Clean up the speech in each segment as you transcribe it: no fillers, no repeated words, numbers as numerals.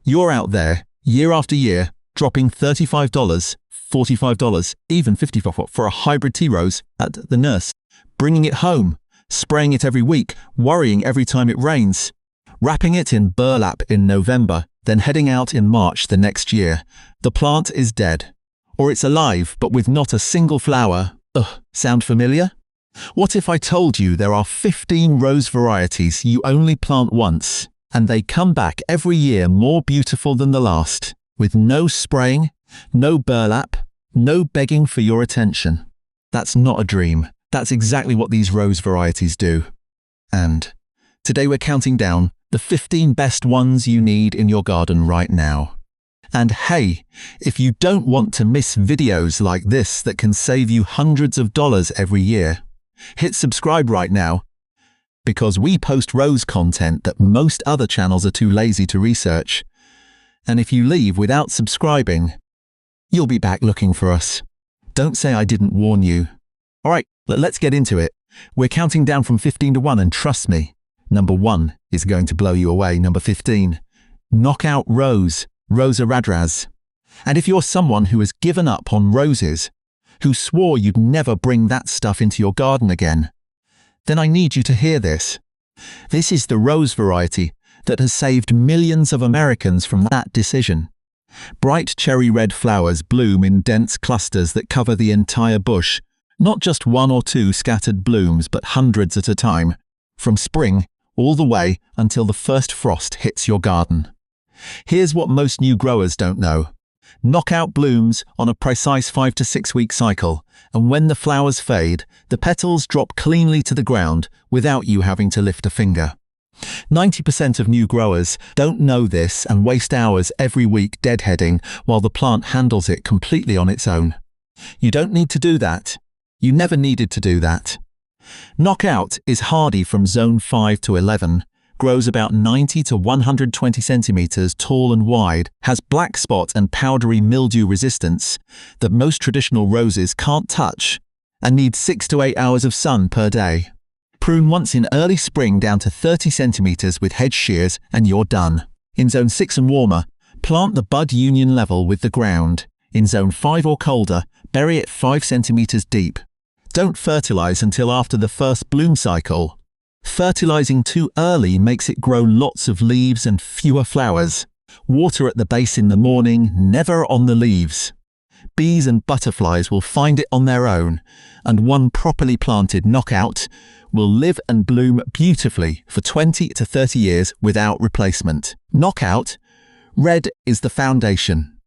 You're out there, year after year, dropping $35, $45, even $50 for a hybrid tea rose at the nurse, bringing it home, spraying it every week, worrying every time it rains, wrapping it in burlap in November, then heading out in March the next year. The plant is dead. Or it's alive, but with not a single flower. Ugh, sound familiar? What if I told you there are 15 rose varieties you only plant once, and they come back every year more beautiful than the last, with no spraying, no burlap, no begging for your attention? That's not a dream. That's exactly what these rose varieties do. And today we're counting down the 15 best ones you need in your garden right now. And hey, if you don't want to miss videos like this that can save you hundreds of dollars every year, hit subscribe right now, because we post rose content that most other channels are too lazy to research. And if you leave without subscribing, you'll be back looking for us. Don't say I didn't warn you. All right, let's get into it. We're counting down from 15 to 1, and trust me, number 1 is going to blow you away. Number 15, Knockout Rose, Rose Rosette Disease. And if you're someone who has given up on roses, who swore you'd never bring that stuff into your garden again, then I need you to hear this. This is the rose variety that has saved millions of Americans from that decision. Bright cherry red flowers bloom in dense clusters that cover the entire bush, not just 1 or 2 scattered blooms, but hundreds at a time, from spring all the way until the first frost hits your garden. Here's what most new growers don't know. Knockout blooms on a precise 5 to 6 week cycle, and when the flowers fade, the petals drop cleanly to the ground without you having to lift a finger. 90% of new growers don't know this and waste hours every week deadheading while the plant handles it completely on its own. You don't need to do that. You never needed to do that. Knockout is hardy from zone 5 to 11, grows about 90 to 120 centimeters tall and wide, has black spot and powdery mildew resistance that most traditional roses can't touch, and needs 6 to 8 hours of sun per day. Prune once in early spring down to 30 centimeters with hedge shears and you're done. In zone 6 and warmer, plant the bud union level with the ground. In zone 5 or colder, bury it 5 centimeters deep. Don't fertilize until after the first bloom cycle. Fertilizing too early makes it grow lots of leaves and fewer flowers. Water at the base in the morning, never on the leaves. Bees and butterflies will find it on their own, and one properly planted knockout will live and bloom beautifully for 20 to 30 years without replacement. Knockout, red is the foundation.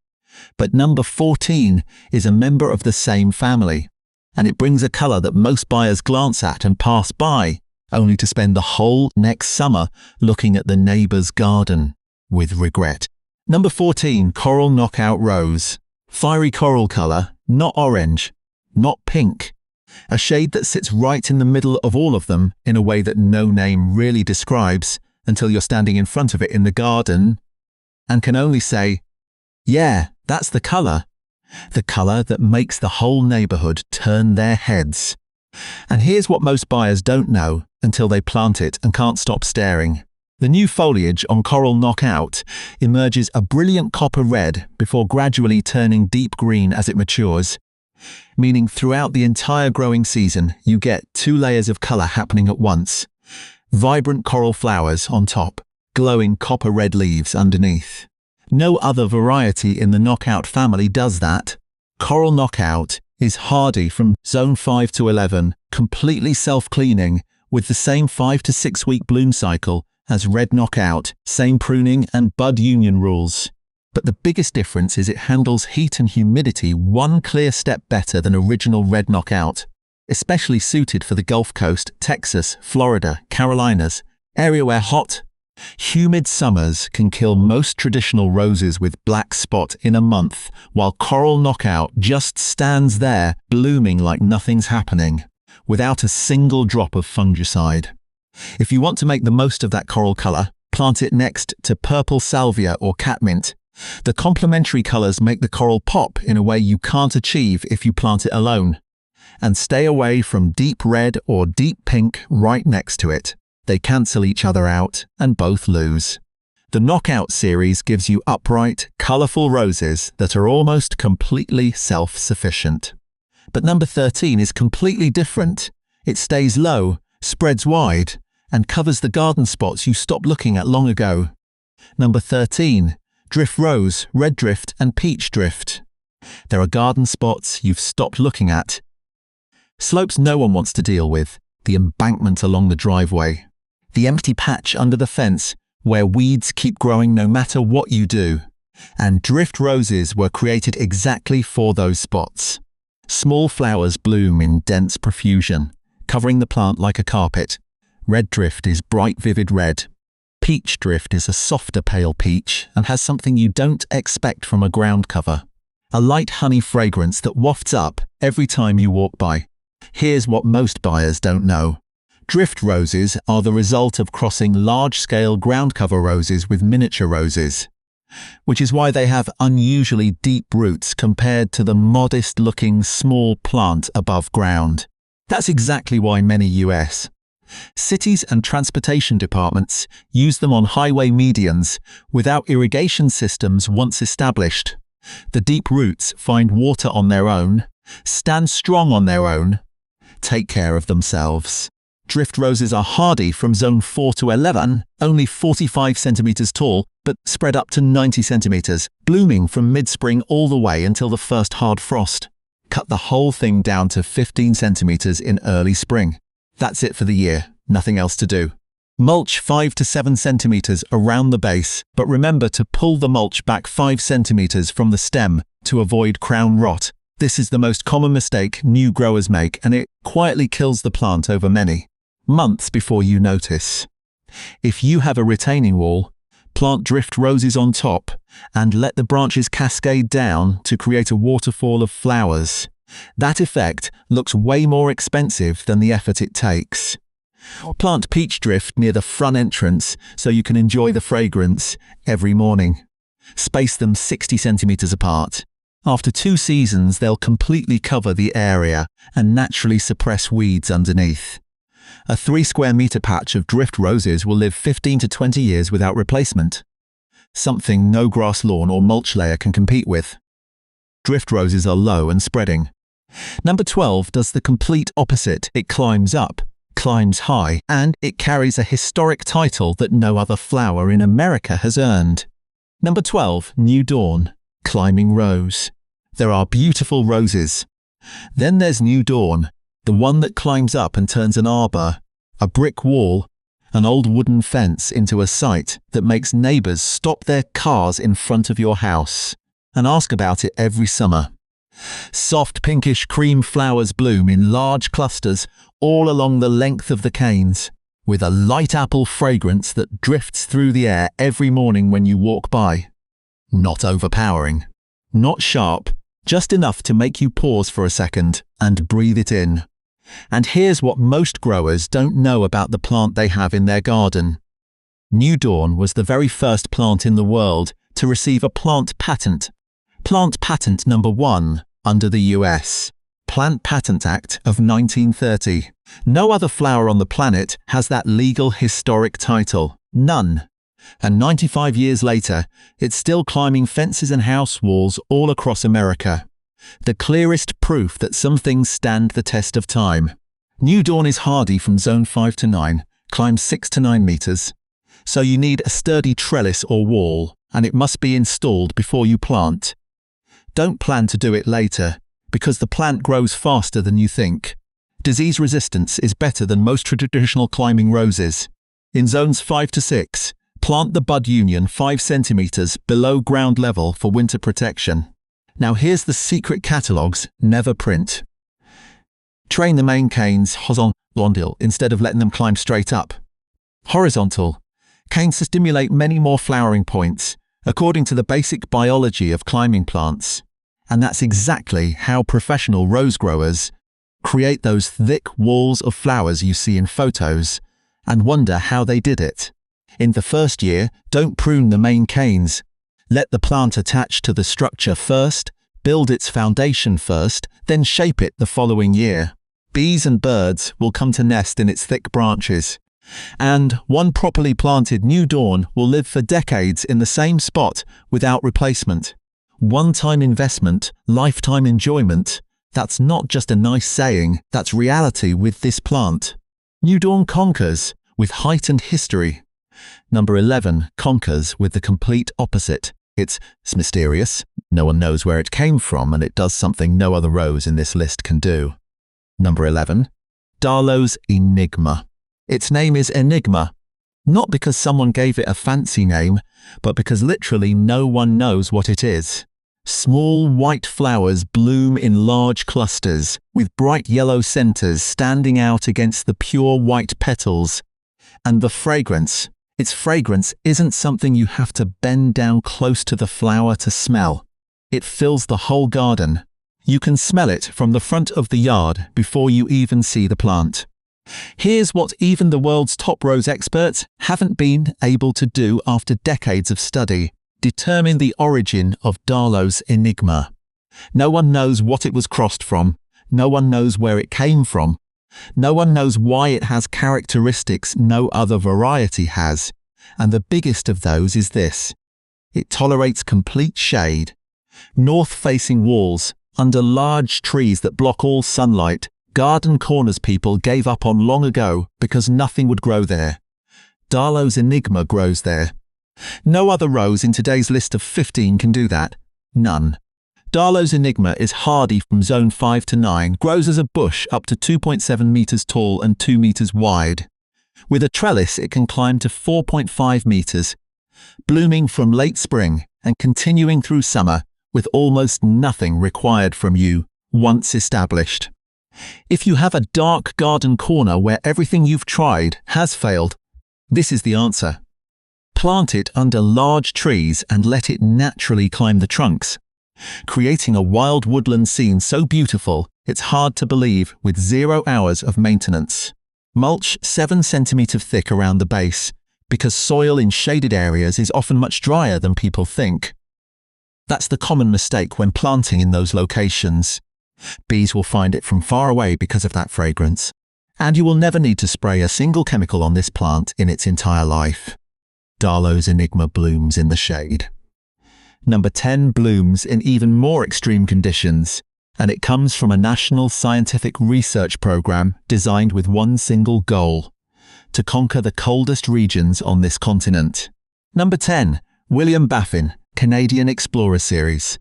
But number 14 is a member of the same family, and it brings a color that most buyers glance at and pass by, only to spend the whole next summer looking at the neighbor's garden with regret. Number 14, Coral Knockout Rose. Fiery coral color, not orange, not pink. A shade that sits right in the middle of all of them in a way that no name really describes until you're standing in front of it in the garden and can only say, yeah, that's the color. The color that makes the whole neighborhood turn their heads. And here's what most buyers don't know until they plant it and can't stop staring. The new foliage on Coral Knockout emerges a brilliant copper red before gradually turning deep green as it matures, meaning throughout the entire growing season you get 2 layers of color happening at once. Vibrant coral flowers on top, glowing copper red leaves underneath. No other variety in the Knockout family does that. Coral Knockout is hardy from zone 5 to 11, completely self-cleaning, with the same 5 to 6 week bloom cycle as red Knockout, same pruning and bud union rules. But the biggest difference is it handles heat and humidity one clear step better than original red Knockout, especially suited for the Gulf Coast, Texas, Florida, Carolinas, area where hot, humid summers can kill most traditional roses with black spot in a month, while Coral Knockout just stands there blooming like nothing's happening, without a single drop of fungicide. If you want to make the most of that coral color, plant it next to purple salvia or catmint. The complementary colors make the coral pop in a way you can't achieve if you plant it alone. And stay away from deep red or deep pink right next to it. They cancel each other out and both lose. The Knockout series gives you upright, colourful roses that are almost completely self-sufficient. But number 13 is completely different. It stays low, spreads wide, and covers the garden spots you stopped looking at long ago. Number 13, Drift Rose, Red Drift and Peach Drift. There are garden spots you've stopped looking at. Slopes no one wants to deal with, the embankment along the driveway, the empty patch under the fence where weeds keep growing no matter what you do. And drift roses were created exactly for those spots. Small flowers bloom in dense profusion, covering the plant like a carpet. Red drift is bright vivid red. Peach drift is a softer pale peach and has something you don't expect from a ground cover. A light honey fragrance that wafts up every time you walk by. Here's what most buyers don't know. Drift roses are the result of crossing large-scale ground cover roses with miniature roses, which is why they have unusually deep roots compared to the modest-looking small plant above ground. That's exactly why many US cities and transportation departments use them on highway medians without irrigation systems once established. The deep roots find water on their own, stand strong on their own, take care of themselves. Drift roses are hardy from zone 4 to 11, only 45 centimeters tall, but spread up to 90 centimeters, blooming from mid-spring all the way until the first hard frost. Cut the whole thing down to 15 centimeters in early spring. That's it for the year, nothing else to do. Mulch 5 to 7 centimeters around the base, but remember to pull the mulch back 5 centimeters from the stem to avoid crown rot. This is the most common mistake new growers make, and it quietly kills the plant over many months before you notice. If you have a retaining wall, plant drift roses on top and let the branches cascade down to create a waterfall of flowers. That effect looks way more expensive than the effort it takes. Plant peach drift near the front entrance so you can enjoy the fragrance every morning. Space them 60 centimeters apart. After 2 seasons, they'll completely cover the area and naturally suppress weeds underneath. A 3 square meter patch of drift roses will live 15 to 20 years without replacement. Something no grass lawn or mulch layer can compete with. Drift roses are low and spreading. Number 12 does the complete opposite. It climbs up, climbs high, and it carries a historic title that no other flower in America has earned. Number 12, New Dawn, Climbing Rose. There are beautiful roses. Then there's New Dawn, the one that climbs up and turns an arbor, a brick wall, an old wooden fence into a site that makes neighbors stop their cars in front of your house and ask about it every summer. Soft pinkish cream flowers bloom in large clusters all along the length of the canes, with a light apple fragrance that drifts through the air every morning when you walk by. Not overpowering, not sharp, just enough to make you pause for a second and breathe it in. And here's what most growers don't know about the plant they have in their garden. New Dawn was the very first plant in the world to receive a plant patent. Plant patent number 1 under the US Plant Patent Act of 1930. No other flower on the planet has that legal historic title. None. And 95 years later, it's still climbing fences and house walls all across America. The clearest proof that some things stand the test of time. New Dawn is hardy from zone 5 to 9, climbs 6 to 9 meters. So you need a sturdy trellis or wall, and it must be installed before you plant. Don't plan to do it later, because the plant grows faster than you think. Disease resistance is better than most traditional climbing roses. In zones 5 to 6, plant the bud union 5 centimeters below ground level for winter protection. Now here's the secret catalogues never print. Train the main canes horizontal instead of letting them climb straight up. Horizontal. Canes stimulate many more flowering points, according to the basic biology of climbing plants. And that's exactly how professional rose growers create those thick walls of flowers you see in photos and wonder how they did it. In the first year, don't prune the main canes. Let the plant attach to the structure first, build its foundation first, then shape it the following year. Bees and birds will come to nest in its thick branches, And one properly planted new dawn will live for decades in the same spot without replacement. One-time investment, lifetime enjoyment. That's not just a nice saying, that's reality with this plant. New dawn conquers with height and history. Number 11 conquers with the complete opposite. It's mysterious, no one knows where it came from, and it does something no other rose in this list can do. Number 11, Darlow's Enigma. Its name is Enigma, not because someone gave it a fancy name, but because literally no one knows what it is. Small white flowers bloom in large clusters, with bright yellow centers standing out against the pure white petals. And the fragrance, its fragrance isn't something you have to bend down close to the flower to smell. It fills the whole garden. You can smell it from the front of the yard before you even see the plant. Here's what even the world's top rose experts haven't been able to do after decades of study: determine the origin of Darlow's Enigma. No one knows what it was crossed from. No one knows where it came from. No one knows why it has characteristics no other variety has. And the biggest of those is this: it tolerates complete shade. North-facing walls, under large trees that block all sunlight, garden corners people gave up on long ago because nothing would grow there. Darlow's Enigma grows there. No other rose in today's list of 15 can do that. None. Darlow's Enigma is hardy from zone 5 to 9, grows as a bush up to 2.7 meters tall and 2 meters wide. With a trellis, it can climb to 4.5 meters, blooming from late spring and continuing through summer with almost nothing required from you once established. If you have a dark garden corner where everything you've tried has failed, this is the answer. Plant it under large trees and let it naturally climb the trunks, creating a wild woodland scene so beautiful it's hard to believe with 0 hours of maintenance. Mulch 7 centimeters thick around the base, because soil in shaded areas is often much drier than people think. That's the common mistake when planting in those locations. Bees will find it from far away because of that fragrance. And you will never need to spray a single chemical on this plant in its entire life. Darlow's Enigma blooms in the shade. Number 10 blooms in even more extreme conditions, and it comes from a national scientific research program designed with one single goal: to conquer the coldest regions on this continent. Number 10, William Baffin, Canadian Explorer Series.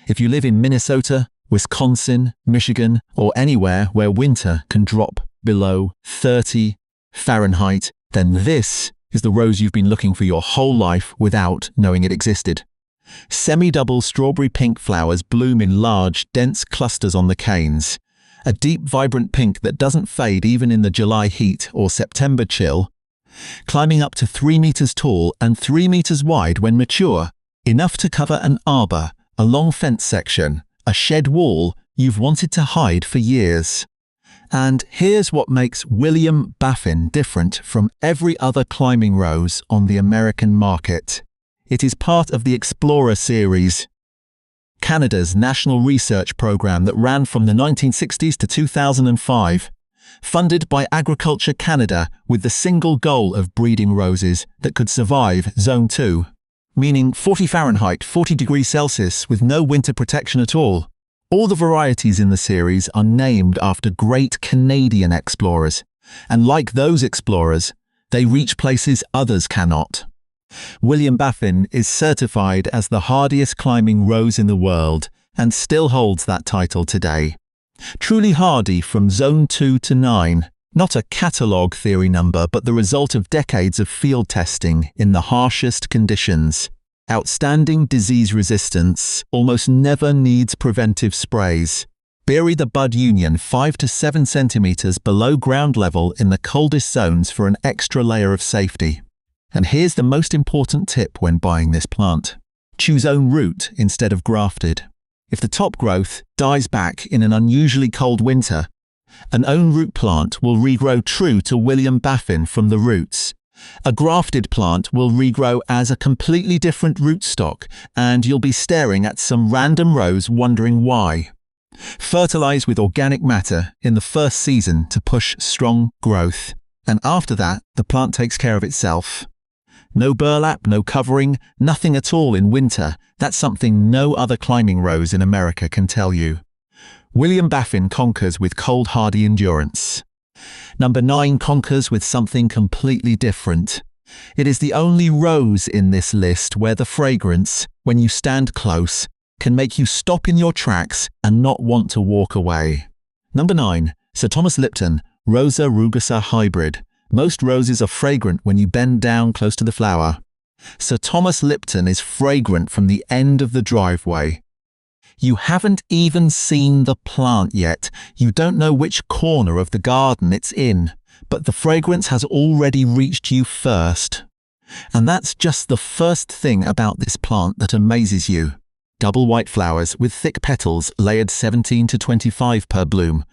If you live in Minnesota, Wisconsin, Michigan, or anywhere where winter can drop below 30 Fahrenheit, then this is the rose you've been looking for your whole life without knowing it existed. Semi-double strawberry pink flowers bloom in large, dense clusters on the canes. A deep, vibrant pink that doesn't fade even in the July heat or September chill. Climbing up to 3 meters tall and 3 meters wide when mature, enough to cover an arbor, a long fence section, a shed wall you've wanted to hide for years. And here's what makes William Baffin different from every other climbing rose on the American market. It is part of the Explorer series, Canada's national research program that ran from the 1960s to 2005, funded by Agriculture Canada with the single goal of breeding roses that could survive Zone 2, meaning 40 Fahrenheit, 40 degrees Celsius with no winter protection at all. All the varieties in the series are named after great Canadian explorers, and like those explorers, they reach places others cannot. William Baffin is certified as the hardiest climbing rose in the world and still holds that title today. Truly hardy from Zone 2 to 9, not a catalogue theory number but the result of decades of field testing in the harshest conditions. Outstanding disease resistance, almost never needs preventive sprays. Bury the bud union 5 to 7 centimeters below ground level in the coldest zones for an extra layer of safety. And here's the most important tip when buying this plant. Choose own root instead of grafted. If the top growth dies back in an unusually cold winter, an own root plant will regrow true to William Baffin from the roots. A grafted plant will regrow as a completely different rootstock, and you'll be staring at some random rose wondering why. Fertilize with organic matter in the first season to push strong growth. And after that, the plant takes care of itself. No burlap, no covering, nothing at all in winter. That's something no other climbing rose in America can tell you. William Baffin conquers with cold-hardy endurance. Number 9 conquers with something completely different. It is the only rose in this list where the fragrance, when you stand close, can make you stop in your tracks and not want to walk away. Number 9. Sir Thomas Lipton, Rose Rosette Hybrid. Most roses are fragrant when you bend down close to the flower. Sir Thomas Lipton is fragrant from the end of the driveway. You haven't even seen the plant yet. You don't know which corner of the garden it's in, but the fragrance has already reached you first. And that's just the first thing about this plant that amazes you. Double white flowers with thick petals layered 17 to 25 per bloom,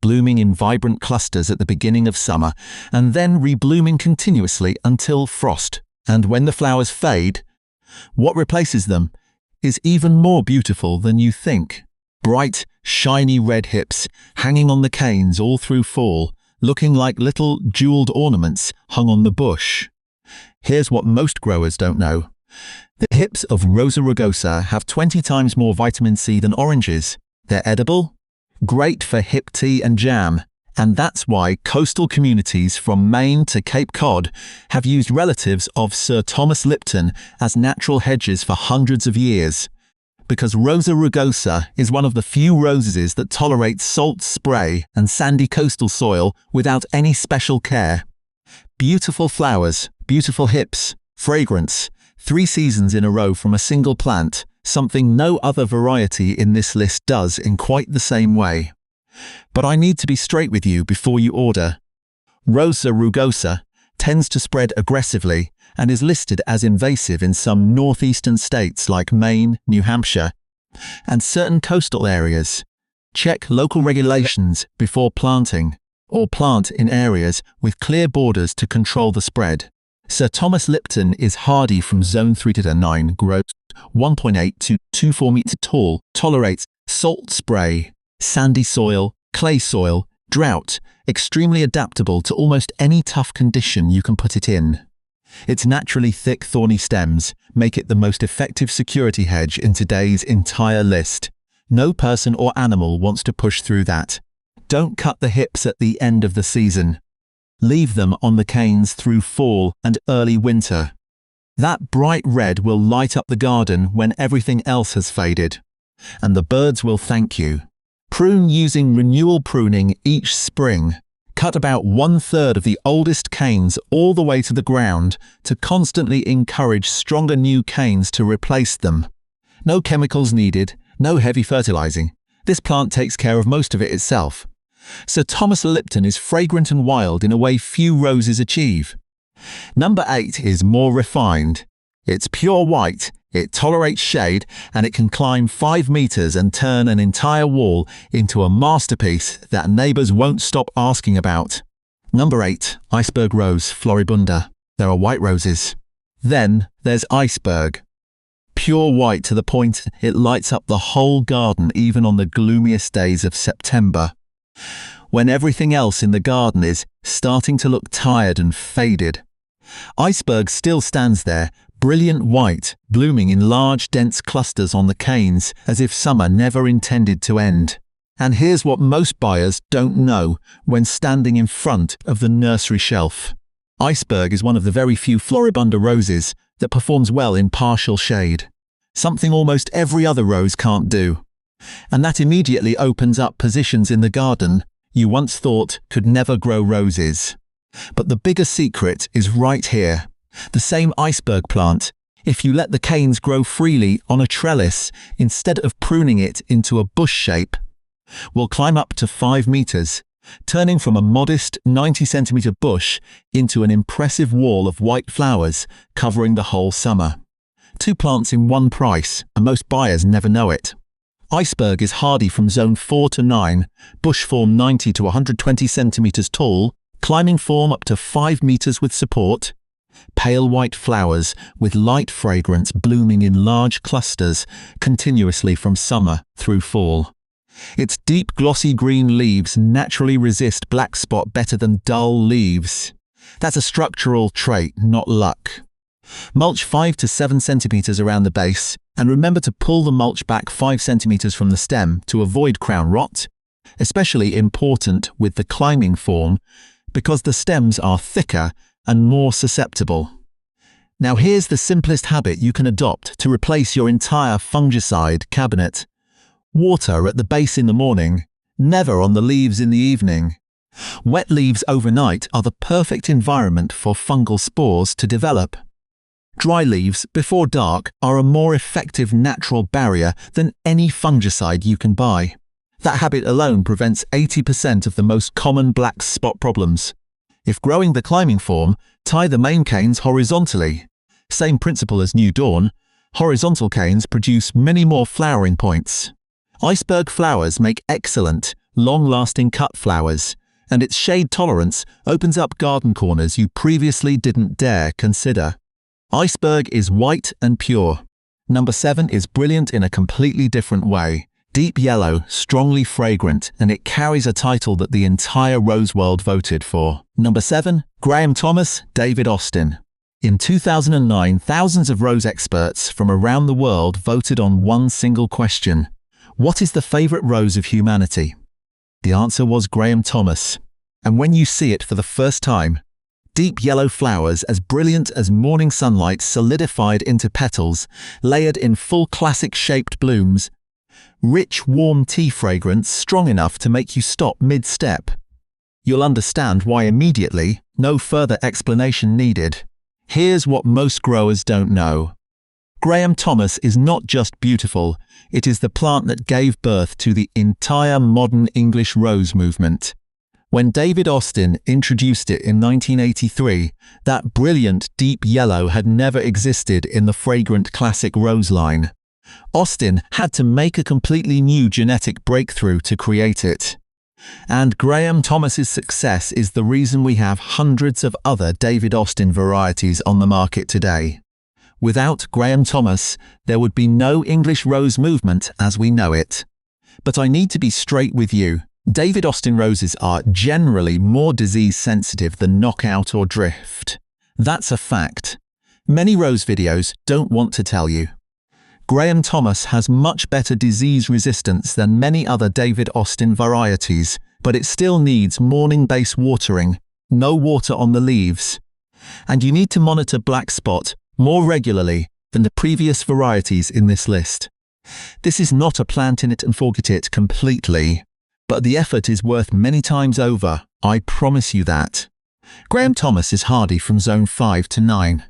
blooming in vibrant clusters at the beginning of summer, and then reblooming continuously until frost. And when the flowers fade, what replaces them is even more beautiful than you think. Bright, shiny red hips hanging on the canes all through fall, looking like little jeweled ornaments hung on the bush. Here's what most growers don't know. The hips of Rose Rosette have 20 times more vitamin C than oranges. They're edible, great for hip tea and jam, and that's why coastal communities from Maine to Cape Cod have used relatives of Sir Thomas Lipton as natural hedges for hundreds of years. Because Rose Rosette is one of the few roses that tolerates salt spray and sandy coastal soil without any special care. Beautiful flowers, beautiful hips, fragrance, 3 seasons in a row from a single plant, something no other variety in this list does in quite the same way. But I need to be straight with you before you order. Rose Rosette tends to spread aggressively and is listed as invasive in some northeastern states like Maine, New Hampshire, and certain coastal areas. Check local regulations before planting, or plant in areas with clear borders to control the spread. Sir Thomas Lipton is hardy from zone 3 to 9, grows 1.8 to 2.4 meters tall, tolerates salt spray, sandy soil, clay soil, drought, extremely adaptable to almost any tough condition you can put it in. Its naturally thick thorny stems make it the most effective security hedge in today's entire list. No person or animal wants to push through that. Don't cut the hips at the end of the season. Leave them on the canes through fall and early winter. That bright red will light up the garden when everything else has faded, and the birds will thank you. Prune using renewal pruning each spring. Cut about 1/3 of the oldest canes all the way to the ground to constantly encourage stronger new canes to replace them. No chemicals needed, no heavy fertilizing. This plant takes care of most of it itself. Sir Thomas Lipton is fragrant and wild in a way few roses achieve. Number 8 is more refined. It's pure white, it tolerates shade, and it can climb 5 meters and turn an entire wall into a masterpiece that neighbors won't stop asking about. Number 8, Iceberg Rose Floribunda. There are white roses. Then there's Iceberg. Pure white to the point it lights up the whole garden even on the gloomiest days of September, when everything else in the garden is starting to look tired and faded. Iceberg still stands there, brilliant white, blooming in large dense clusters on the canes as if summer never intended to end. And here's what most buyers don't know when standing in front of the nursery shelf. Iceberg is one of the very few Floribunda roses that performs well in partial shade, something almost every other rose can't do. And that immediately opens up positions in the garden you once thought could never grow roses. But the bigger secret is right here. The same iceberg plant, if you let the canes grow freely on a trellis instead of pruning it into a bush shape, will climb up to 5 meters, turning from a modest 90-centimeter bush into an impressive wall of white flowers covering the whole summer. 2 plants in one price, and most buyers never know it. Iceberg is hardy from zone 4 to 9, bush form 90 to 120 centimeters tall, climbing form up to 5 meters with support. Pale white flowers with light fragrance blooming in large clusters continuously from summer through fall. Its deep glossy green leaves naturally resist black spot better than dull leaves. That's a structural trait, not luck. Mulch 5 to 7 centimeters around the base, and remember to pull the mulch back 5 centimeters from the stem to avoid crown rot, especially important with the climbing form because the stems are thicker and more susceptible. Now here's the simplest habit you can adopt to replace your entire fungicide cabinet. Water at the base in the morning, never on the leaves in the evening. Wet leaves overnight are the perfect environment for fungal spores to develop. Dry leaves before dark are a more effective natural barrier than any fungicide you can buy. That habit alone prevents 80% of the most common black spot problems. If growing the climbing form, tie the main canes horizontally. Same principle as New Dawn, horizontal canes produce many more flowering points. Iceberg flowers make excellent, long-lasting cut flowers, and its shade tolerance opens up garden corners you previously didn't dare consider. Iceberg is white and pure. Number 7 is brilliant in a completely different way. Deep yellow, strongly fragrant, and it carries a title that the entire rose world voted for. Number 7, Graham Thomas, David Austin. In 2009, thousands of rose experts from around the world voted on one single question. What is the favorite rose of humanity? The answer was Graham Thomas. And when you see it for the first time, deep yellow flowers as brilliant as morning sunlight solidified into petals, layered in full classic-shaped blooms, rich, warm tea fragrance strong enough to make you stop mid-step. You'll understand why immediately, no further explanation needed. Here's what most growers don't know. Graham Thomas is not just beautiful, it is the plant that gave birth to the entire modern English rose movement. When David Austin introduced it in 1983, that brilliant deep yellow had never existed in the fragrant classic rose line. Austin had to make a completely new genetic breakthrough to create it. And Graham Thomas's success is the reason we have hundreds of other David Austin varieties on the market today. Without Graham Thomas, there would be no English rose movement as we know it. But I need to be straight with you. David Austin roses are generally more disease sensitive than knockout or drift. That's a fact. Many rose videos don't want to tell you. Graham Thomas has much better disease resistance than many other David Austin varieties, but it still needs morning-based watering, no water on the leaves. And you need to monitor black spot more regularly than the previous varieties in this list. This is not a plant in it and forget it completely, but the effort is worth many times over, I promise you that. Graham Thomas is hardy from zone 5 to 9,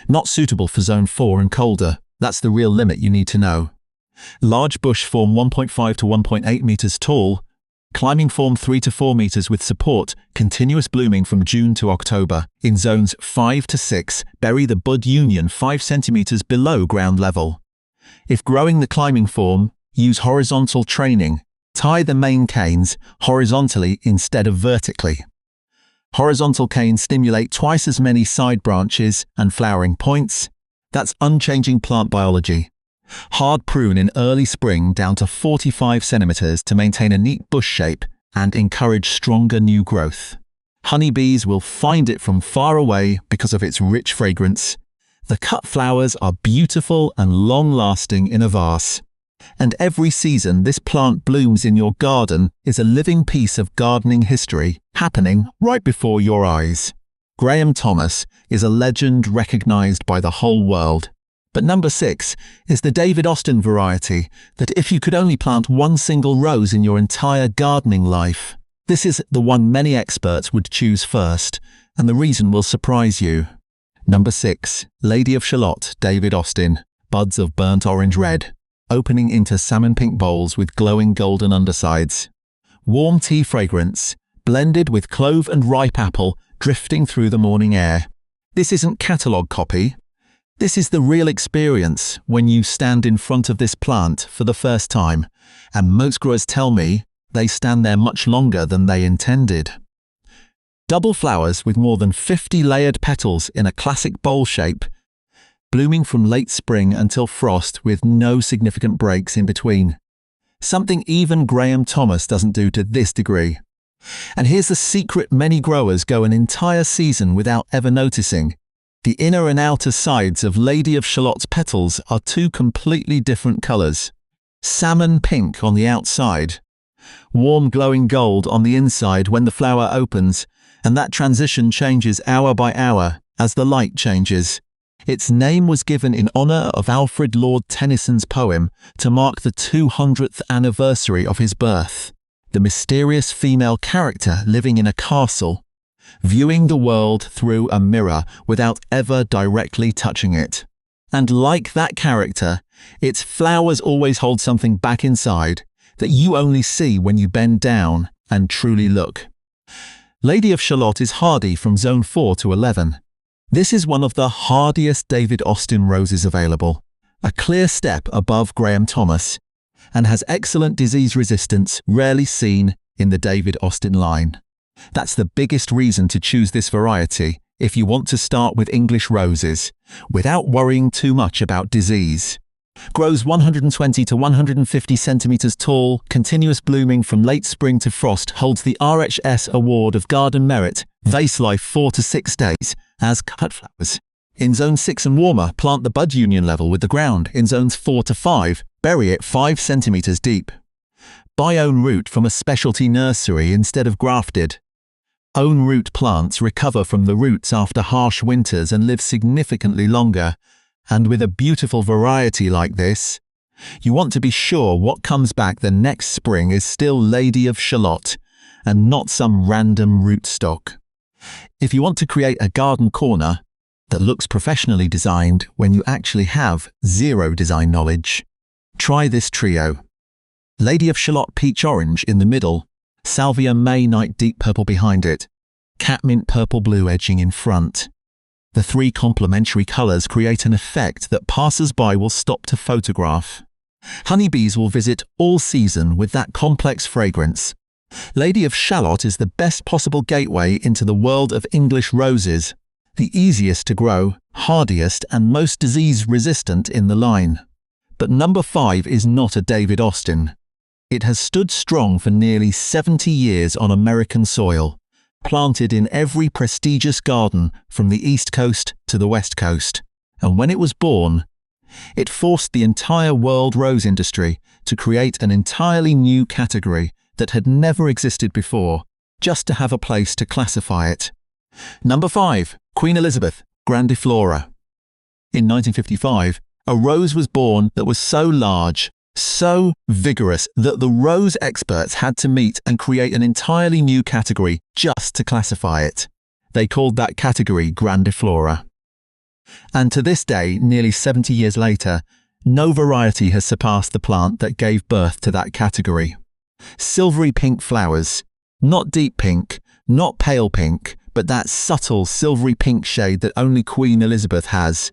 not suitable for zone 4 and colder. That's the real limit you need to know. Large bush form 1.5 to 1.8 meters tall, climbing form 3 to 4 meters with support, continuous blooming from June to October. In zones 5 to 6, bury the bud union 5 centimeters below ground level. If growing the climbing form, use horizontal training. Tie the main canes horizontally instead of vertically. Horizontal canes stimulate twice as many side branches and flowering points. That's unchanging plant biology. Hard prune in early spring down to 45 centimeters to maintain a neat bush shape and encourage stronger new growth. Honeybees will find it from far away because of its rich fragrance. The cut flowers are beautiful and long-lasting in a vase. And every season this plant blooms in your garden is a living piece of gardening history happening right before your eyes. Graham Thomas is a legend recognized by the whole world. But number 6 is the David Austin variety that if you could only plant one single rose in your entire gardening life, this is the one many experts would choose first, and the reason will surprise you. Number 6, Lady of Shalott, David Austin, buds of burnt orange red, opening into salmon pink bowls with glowing golden undersides. Warm tea fragrance, blended with clove and ripe apple, drifting through the morning air. This isn't catalogue copy. This is the real experience when you stand in front of this plant for the first time, and most growers tell me they stand there much longer than they intended. Double flowers with more than 50 layered petals in a classic bowl shape, blooming from late spring until frost with no significant breaks in between. Something even Graham Thomas doesn't do to this degree. And here's the secret many growers go an entire season without ever noticing. The inner and outer sides of Lady of Shalott's petals are two completely different colours. Salmon pink on the outside, warm glowing gold on the inside when the flower opens, and that transition changes hour by hour as the light changes. Its name was given in honour of Alfred Lord Tennyson's poem to mark the 200th anniversary of his birth. The mysterious female character living in a castle, viewing the world through a mirror without ever directly touching it. And like that character, its flowers always hold something back inside that you only see when you bend down and truly look. Lady of Shalott is hardy from zone 4 to 11. This is one of the hardiest David Austin roses available, a clear step above Graham Thomas, and has excellent disease resistance rarely seen in the David Austin line. That's the biggest reason to choose this variety if you want to start with English roses, without worrying too much about disease. Grows 120 to 150 centimeters tall, continuous blooming from late spring to frost, holds the RHS Award of Garden Merit, vase life 4 to 6 days, as cut flowers. In zone 6 and warmer, plant the bud union level with the ground. In zones 4 to 5, bury it 5 centimeters deep. Buy own root from a specialty nursery instead of grafted. Own root plants recover from the roots after harsh winters and live significantly longer. And with a beautiful variety like this, you want to be sure what comes back the next spring is still Lady of Shalott and not some random rootstock. If you want to create a garden corner that looks professionally designed when you actually have zero design knowledge, try this trio. Lady of Shalott peach orange in the middle, Salvia May Night deep purple behind it, catmint purple blue edging in front. The three complementary colours create an effect that passers-by will stop to photograph. Honeybees will visit all season with that complex fragrance. Lady of Shalott is the best possible gateway into the world of English roses, the easiest to grow, hardiest and most disease-resistant in the line. But number 5 is not a David Austin. It has stood strong for nearly 70 years on American soil, planted in every prestigious garden from the East Coast to the West Coast. And when it was born, it forced the entire world rose industry to create an entirely new category that had never existed before, just to have a place to classify it. Number 5, Queen Elizabeth, Grandiflora. In 1955, a rose was born that was so large, so vigorous that the rose experts had to meet and create an entirely new category just to classify it. They called that category Grandiflora. And to this day, nearly 70 years later, no variety has surpassed the plant that gave birth to that category. Silvery pink flowers, not deep pink, not pale pink, but that subtle silvery pink shade that only Queen Elizabeth has,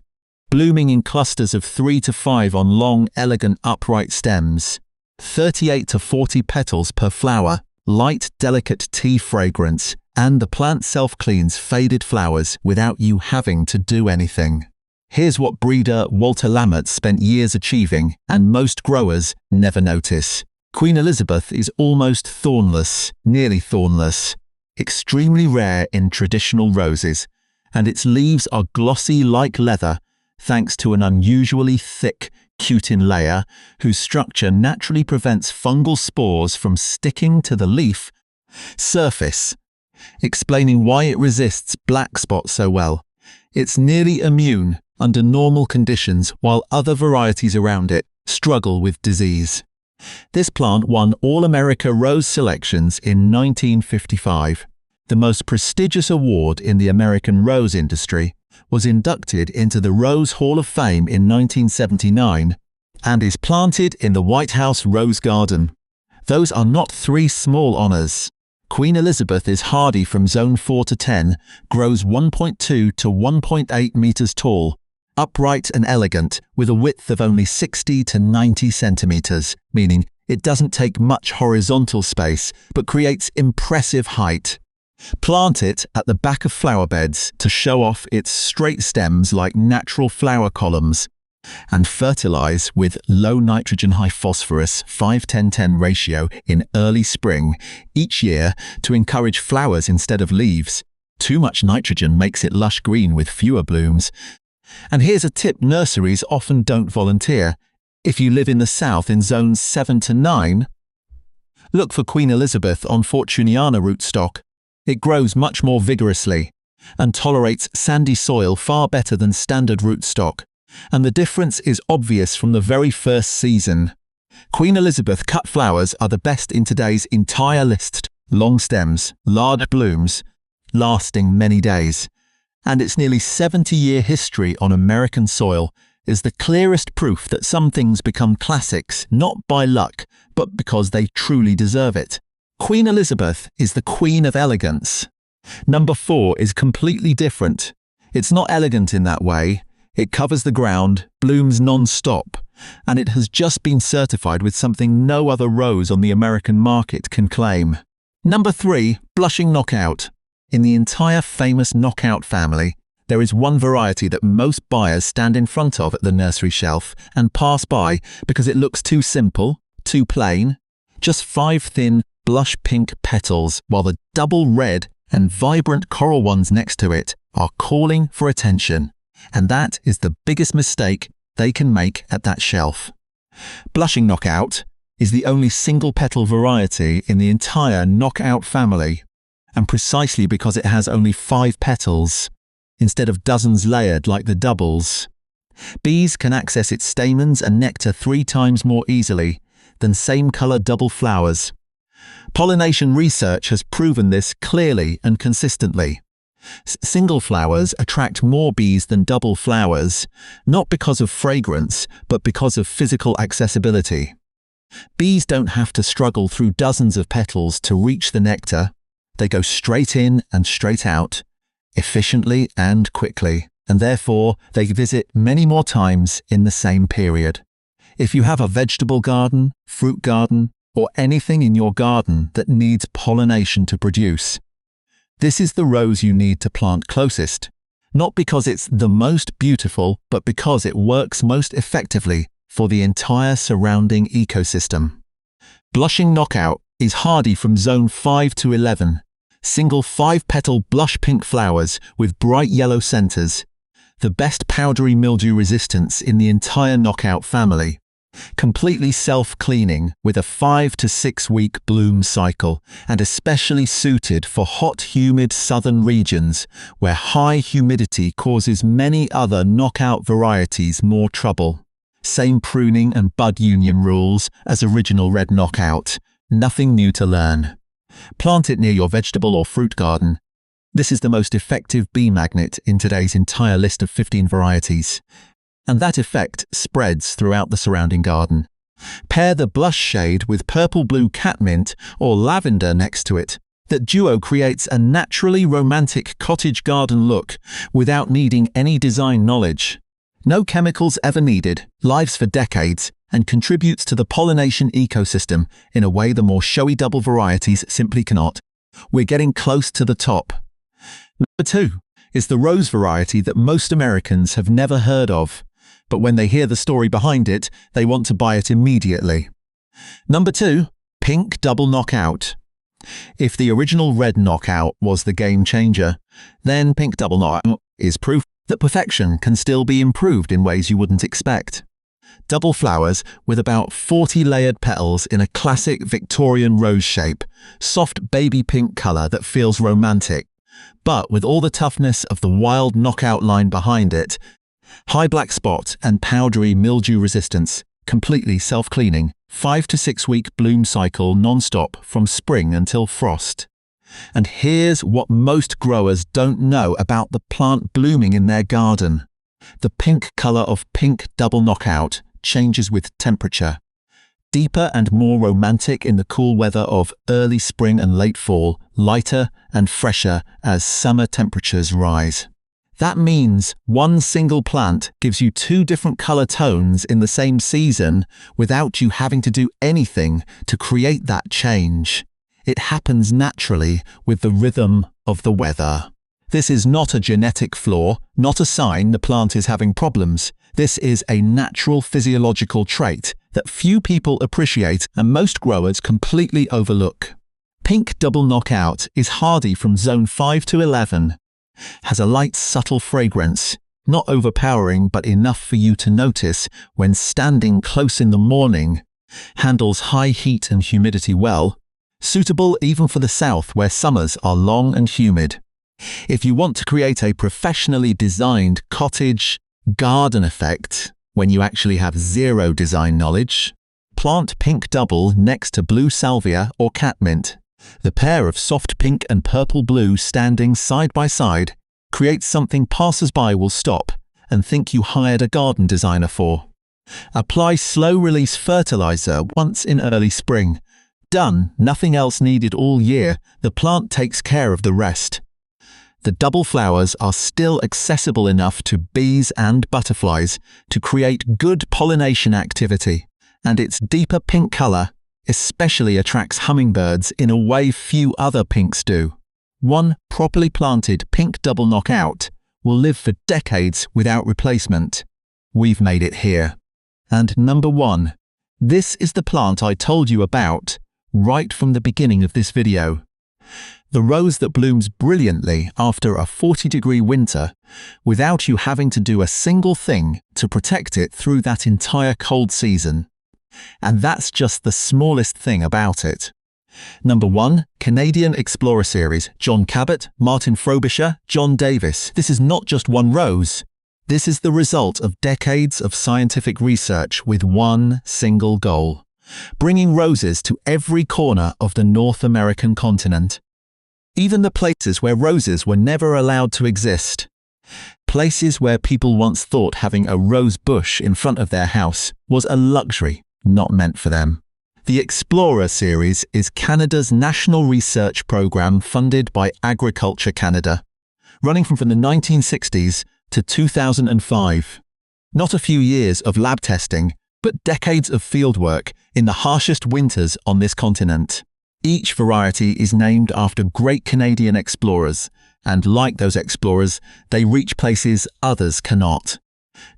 blooming in clusters of 3 to 5 on long, elegant, upright stems, 38 to 40 petals per flower, light, delicate tea fragrance, and the plant self-cleans faded flowers without you having to do anything. Here's what breeder Walter Lammert spent years achieving, and most growers never notice. Queen Elizabeth is almost thornless, nearly thornless, extremely rare in traditional roses, and its leaves are glossy like leather thanks to an unusually thick cutin layer whose structure naturally prevents fungal spores from sticking to the leaf surface, explaining why it resists black spot so well. It's nearly immune under normal conditions while other varieties around it struggle with disease. This plant won All-America Rose Selections in 1955. The most prestigious award in the American rose industry, was inducted into the Rose Hall of Fame in 1979 and is planted in the White House Rose Garden. Those are not 3 small honours. Queen Elizabeth is hardy from zone 4 to 10, grows 1.2 to 1.8 metres tall, upright and elegant, with a width of only 60 to 90 centimetres, meaning it doesn't take much horizontal space but creates impressive height. Plant it at the back of flower beds to show off its straight stems like natural flower columns, and fertilize with low nitrogen high phosphorus 5-10-10 ratio in early spring each year to encourage flowers instead of leaves. Too much nitrogen makes it lush green with fewer blooms. And here's a tip nurseries often don't volunteer. If you live in the south in zones 7 to 9, look for Queen Elizabeth on Fortuniana rootstock. It grows much more vigorously and tolerates sandy soil far better than standard rootstock. And the difference is obvious from the very first season. Queen Elizabeth cut flowers are the best in today's entire list. Long stems, large blooms, lasting many days. And its nearly 70-year history on American soil is the clearest proof that some things become classics not by luck, but because they truly deserve it. Queen Elizabeth is the queen of elegance. Number 4 is completely different. It's not elegant in that way. It covers the ground, blooms non-stop, and it has just been certified with something no other rose on the American market can claim. Number 3, Blushing Knockout. In the entire famous Knockout family, there is one variety that most buyers stand in front of at the nursery shelf and pass by because it looks too simple, too plain. Just 5 thin, blush pink petals, while the double red and vibrant coral ones next to it are calling for attention. And that is the biggest mistake they can make at that shelf. Blushing Knockout is the only single petal variety in the entire Knockout family, and precisely because it has only 5 petals, instead of dozens layered like the doubles. Bees can access its stamens and nectar 3 times more easily than same-color double flowers. Pollination research has proven this clearly and consistently. Single flowers attract more bees than double flowers, not because of fragrance, but because of physical accessibility. Bees don't have to struggle through dozens of petals to reach the nectar. They go straight in and straight out, efficiently and quickly, and therefore they visit many more times in the same period. If you have a vegetable garden, fruit garden, or anything in your garden that needs pollination to produce, this is the rose you need to plant closest, not because it's the most beautiful, but because it works most effectively for the entire surrounding ecosystem. Blushing Knockout is hardy from zone 5 to 11, single 5-petal blush pink flowers with bright yellow centers, the best powdery mildew resistance in the entire Knockout family. Completely self-cleaning with a 5 to 6 week bloom cycle, and especially suited for hot, humid southern regions where high humidity causes many other Knockout varieties more trouble. Same pruning and bud union rules as original red Knockout. Nothing new to learn. Plant it near your vegetable or fruit garden. This is the most effective bee magnet in today's entire list of 15 varieties. And that effect spreads throughout the surrounding garden. Pair the blush shade with purple-blue catmint or lavender next to it. That duo creates a naturally romantic cottage garden look without needing any design knowledge. No chemicals ever needed, lives for decades, and contributes to the pollination ecosystem in a way the more showy double varieties simply cannot. We're getting close to the top. Number 2 is the rose variety that most Americans have never heard of, but when they hear the story behind it, they want to buy it immediately. Number 2, Pink Double Knockout. If the original red Knockout was the game changer, then Pink Double Knockout is proof that perfection can still be improved in ways you wouldn't expect. Double flowers with about 40 layered petals in a classic Victorian rose shape, soft baby pink color that feels romantic, but with all the toughness of the wild Knockout line behind it. High black spot and powdery mildew resistance, completely self-cleaning, 5 to 6 week bloom cycle non-stop from spring until frost. And here's what most growers don't know about the plant blooming in their garden. The pink color of Pink Double Knockout changes with temperature. Deeper and more romantic in the cool weather of early spring and late fall, lighter and fresher as summer temperatures rise. That means one single plant gives you 2 different color tones in the same season without you having to do anything to create that change. It happens naturally with the rhythm of the weather. This is not a genetic flaw, not a sign the plant is having problems. This is a natural physiological trait that few people appreciate and most growers completely overlook. Pink Double Knockout is hardy from zone 5 to 11, has a light subtle fragrance, not overpowering but enough for you to notice when standing close in the morning, handles high heat and humidity well, suitable even for the south where summers are long and humid. If you want to create a professionally designed cottage garden effect when you actually have zero design knowledge, plant Pink Double next to blue salvia or catmint. The pair of soft pink and purple blue standing side by side creates something passers-by will stop and think you hired a garden designer for. Apply slow-release fertilizer once in early spring. Done, nothing else needed all year. The plant takes care of the rest. The double flowers are still accessible enough to bees and butterflies to create good pollination activity, and its deeper pink color especially attracts hummingbirds in a way few other pinks do. One properly planted Pink Double Knockout will live for decades without replacement. We've made it here. And number 1. This is the plant I told you about right from the beginning of this video. The rose that blooms brilliantly after a 40-degree winter without you having to do a single thing to protect it through that entire cold season. And that's just the smallest thing about it. Number 1, Canadian Explorer Series, John Cabot, Martin Frobisher, John Davis. This is not just one rose. This is the result of decades of scientific research with one single goal: bringing roses to every corner of the North American continent. Even the places where roses were never allowed to exist. Places where people once thought having a rose bush in front of their house was a luxury not meant for them. The Explorer series is Canada's national research program funded by Agriculture Canada, running from the 1960s to 2005. Not a few years of lab testing, but decades of fieldwork in the harshest winters on this continent. Each variety is named after great Canadian explorers, and like those explorers, they reach places others cannot.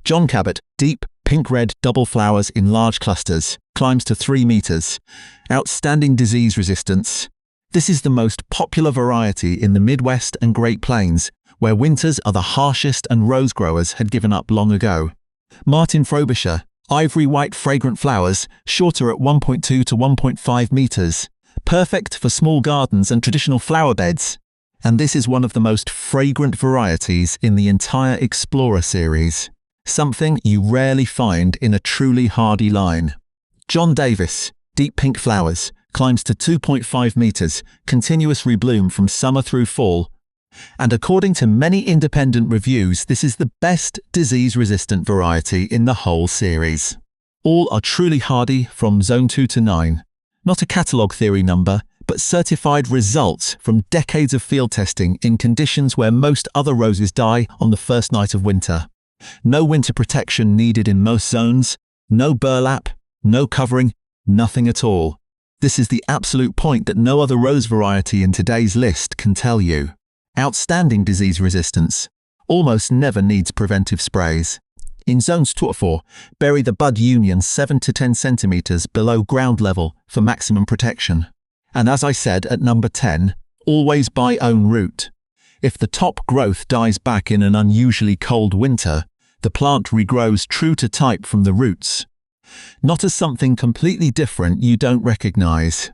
John Cabot, deep pink-red double flowers in large clusters, climbs to 3 meters. Outstanding disease resistance. This is the most popular variety in the Midwest and Great Plains, where winters are the harshest and rose growers had given up long ago. Martin Frobisher, ivory white fragrant flowers, shorter at 1.2 to 1.5 meters. Perfect for small gardens and traditional flower beds. And this is one of the most fragrant varieties in the entire Explorer series. Something you rarely find in a truly hardy line. John Davis, deep pink flowers, climbs to 2.5 meters, continuous rebloom from summer through fall. And according to many independent reviews, this is the best disease-resistant variety in the whole series. All are truly hardy from zone 2 to 9. Not a catalogue theory number, but certified results from decades of field testing in conditions where most other roses die on the first night of winter. No winter protection needed in most zones, no burlap, no covering, nothing at all. This is the absolute point that no other rose variety in today's list can tell you. Outstanding disease resistance. Almost never needs preventive sprays. In zones 2 or 4, bury the bud union 7 to 10 centimeters below ground level for maximum protection. And as I said at number 10, always buy own root. If the top growth dies back in an unusually cold winter, the plant regrows true to type from the roots. Not as something completely different you don't recognize.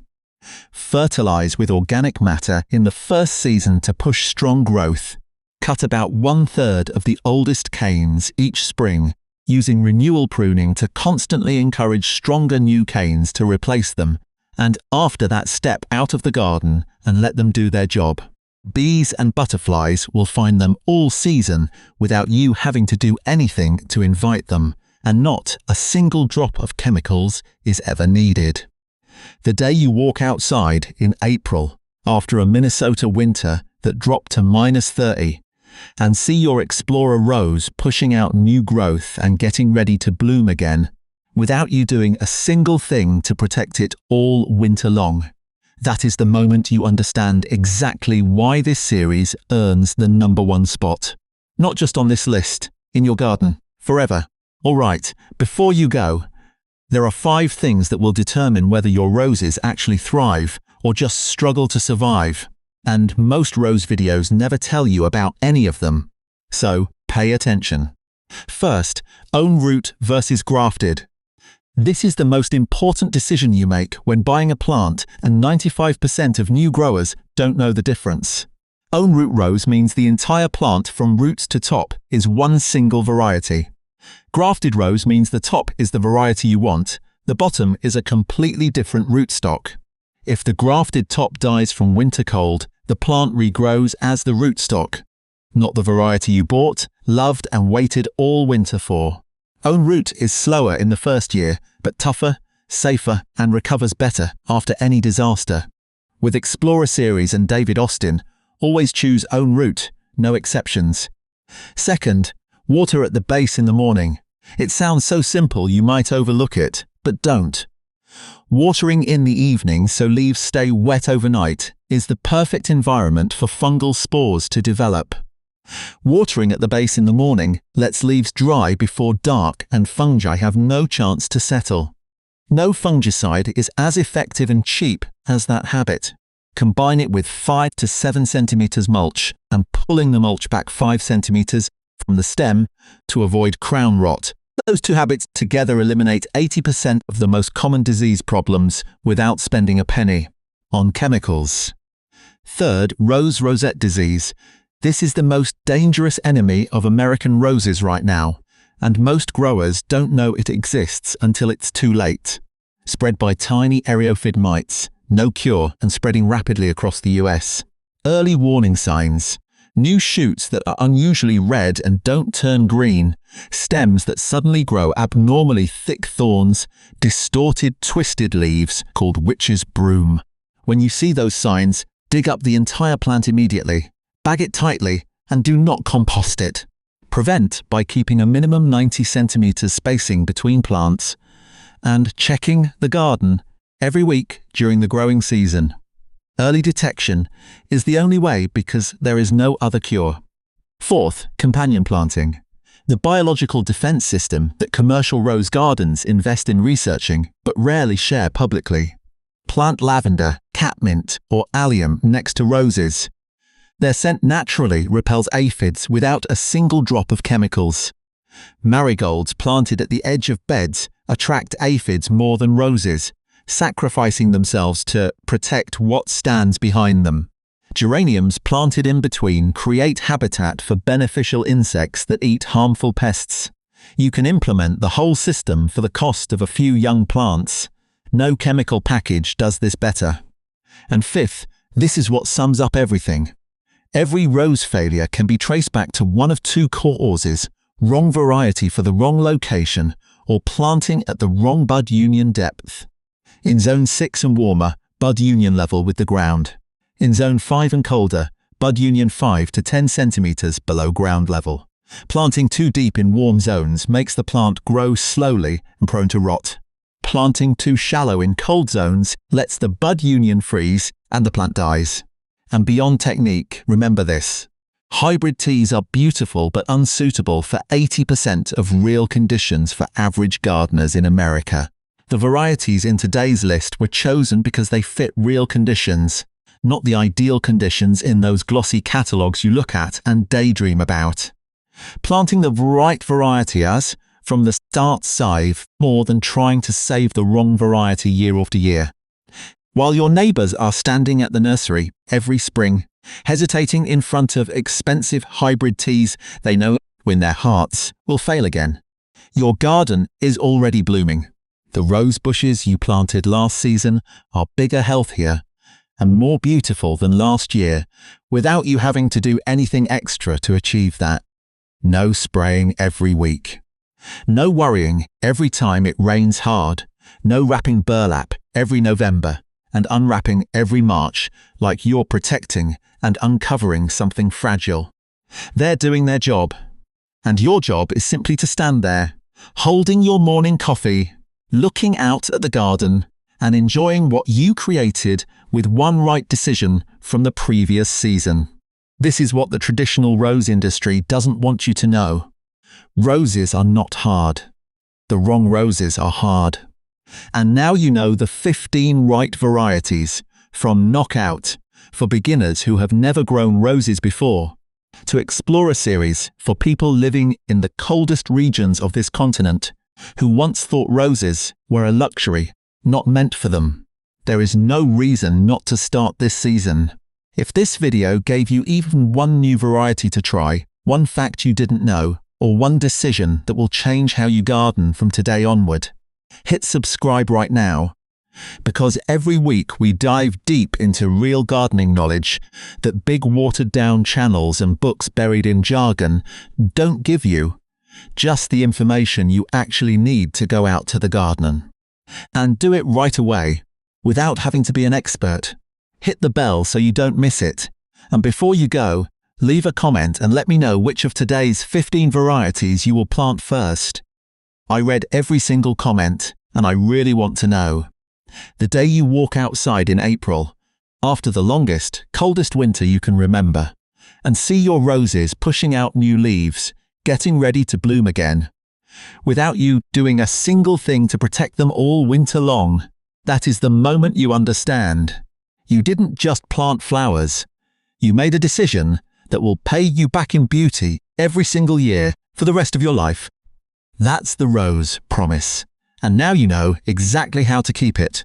Fertilize with organic matter in the first season to push strong growth. Cut about 1/3 of the oldest canes each spring, using renewal pruning to constantly encourage stronger new canes to replace them, and after that step out of the garden and let them do their job. Bees and butterflies will find them all season without you having to do anything to invite them, and not a single drop of chemicals is ever needed. The day you walk outside in April, after a Minnesota winter that dropped to -30, and see your Explorer rose pushing out new growth and getting ready to bloom again, without you doing a single thing to protect it all winter long. That is the moment you understand exactly why this series earns the #1 spot. Not just on this list, in your garden, forever. Alright, before you go, there are 5 things that will determine whether your roses actually thrive or just struggle to survive, and most rose videos never tell you about any of them. So, pay attention. First, own root versus grafted. This is the most important decision you make when buying a plant, and 95% of new growers don't know the difference. Own root rose means the entire plant from roots to top is one single variety. Grafted rose means the top is the variety you want, the bottom is a completely different rootstock. If the grafted top dies from winter cold, the plant regrows as the rootstock, not the variety you bought, loved and waited all winter for. Own root is slower in the first year, but tougher, safer and recovers better after any disaster. With Explorer Series and David Austin, always choose own root, no exceptions. Second, water at the base in the morning. It sounds so simple you might overlook it, but don't. Watering in the evening so leaves stay wet overnight is the perfect environment for fungal spores to develop. Watering at the base in the morning lets leaves dry before dark and fungi have no chance to settle. No fungicide is as effective and cheap as that habit. Combine it with 5 to 7 centimeters mulch and pulling the mulch back 5 centimeters from the stem to avoid crown rot. Those 2 habits together eliminate 80% of the most common disease problems without spending a penny on chemicals. Third, Rose Rosette Disease. This is the most dangerous enemy of American roses right now, and most growers don't know it exists until it's too late. Spread by tiny areophid mites, no cure and spreading rapidly across the US. Early warning signs. New shoots that are unusually red and don't turn green, stems that suddenly grow abnormally thick thorns, distorted, twisted leaves called witch's broom. When you see those signs, dig up the entire plant immediately. Bag it tightly and do not compost it. Prevent by keeping a minimum 90 centimeters spacing between plants and checking the garden every week during the growing season. Early detection is the only way because there is no other cure. Fourth, companion planting. The biological defense system that commercial rose gardens invest in researching but rarely share publicly. Plant lavender, catmint or allium next to roses. Their scent naturally repels aphids without a single drop of chemicals. Marigolds planted at the edge of beds attract aphids more than roses, sacrificing themselves to protect what stands behind them. Geraniums planted in between create habitat for beneficial insects that eat harmful pests. You can implement the whole system for the cost of a few young plants. No chemical package does this better. And fifth, this is what sums up everything. Every rose failure can be traced back to one of 2 causes: wrong variety for the wrong location or planting at the wrong bud union depth. In zone 6 and warmer, bud union level with the ground. In zone 5 and colder, bud union 5 to 10 centimeters below ground level. Planting too deep in warm zones makes the plant grow slowly and prone to rot. Planting too shallow in cold zones lets the bud union freeze and the plant dies. And beyond technique, remember this. Hybrid teas are beautiful but unsuitable for 80% of real conditions for average gardeners in America. The varieties in today's list were chosen because they fit real conditions, not the ideal conditions in those glossy catalogues you look at and daydream about. Planting the right variety has, from the start, saved more than trying to save the wrong variety year after year. While your neighbours are standing at the nursery every spring, hesitating in front of expensive hybrid teas they know in their hearts will fail again, your garden is already blooming. The rose bushes you planted last season are bigger, healthier, and more beautiful than last year without you having to do anything extra to achieve that. No spraying every week. No worrying every time it rains hard. No wrapping burlap every November and unwrapping every March like you're protecting and uncovering something fragile. They're doing their job, and your job is simply to stand there, holding your morning coffee, looking out at the garden, and enjoying what you created with one right decision from the previous season. This is what the traditional rose industry doesn't want you to know. Roses are not hard. The wrong roses are hard. And now you know the 15 right varieties from Knockout for beginners who have never grown roses before, to Explorer series for people living in the coldest regions of this continent who once thought roses were a luxury, not meant for them. There is no reason not to start this season. If this video gave you even one new variety to try, one fact you didn't know, or one decision that will change how you garden from today onward, hit subscribe right now, because every week we dive deep into real gardening knowledge that big watered-down channels and books buried in jargon don't give you, just the information you actually need to go out to the garden. And do it right away, without having to be an expert. Hit the bell so you don't miss it. And before you go, leave a comment and let me know which of today's 15 varieties you will plant first. I read every single comment, and I really want to know. The day you walk outside in April, after the longest, coldest winter you can remember, and see your roses pushing out new leaves, getting ready to bloom again, without you doing a single thing to protect them all winter long, that is the moment you understand. You didn't just plant flowers. You made a decision that will pay you back in beauty every single year for the rest of your life. That's the rose promise. And now you know exactly how to keep it.